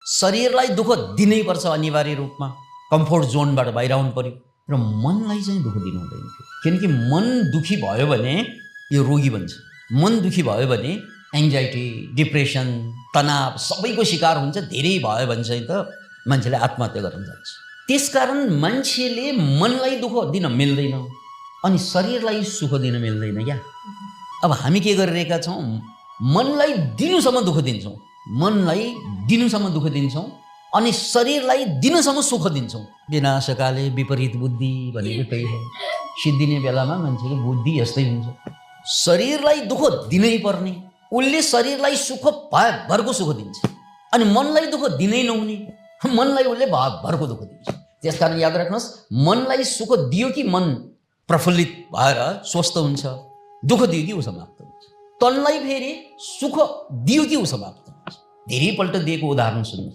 शरीरलाई दुःख दिनैपर्छ अनिवार्य रूपमा, कम्फोर्ट जोनबाट बाहिर आउनु पर्यो। र मनलाई चाहिँ दुःख दिनु हुँदैन, किनकि मन दुखी भयो भने यो रोगी बन्छ। मन दुखी भयो भने एङ्जाइटी, डिप्रेसन, तनाव सबैको शिकार हुन्छ। धेरै भयो भने चाहिँ त मान्छेले आत्महत्या गर्न जान्छ। त्यसकारण मान्छेले मनलाई दुःख दिन मिल्दैन अनि शरीरलाई सुख दिन मिल्दैन क्या। अब हामी के गरिरहेका छौँ, मनलाई दिनुसम्म दुःख दिन्छौँ, मनलाई दिनुसम्म दुःख दिन्छौँ अनि शरीरलाई दिनसम्म सुख दिन्छौँ। विनाशकाले विपरीत बुद्धि भनेको त्यही हो। सिद्धिने बेलामा मान्छेको बुद्धि यस्तै हुन्छ। शरीरलाई दुःख दिनै पर्ने, उसले शरीरलाई सुख भागभरको सुख दिन्छ अनि मनलाई दुःख दिनै नहुने, मनलाई उसले भागभरको दुःख दिन्छ। त्यसकारण याद राख्नुहोस्, मनलाई सुख दियो कि मन प्रफुल्लित भएर स्वस्थ हुन्छ, दुःख दियो कि ऊ समाप्त हुन्छ। तनलाई फेरि सुख दियो कि ऊ समाप्त हुन्छ। धेरैपल्ट दिएको उदाहरण सुन्नु।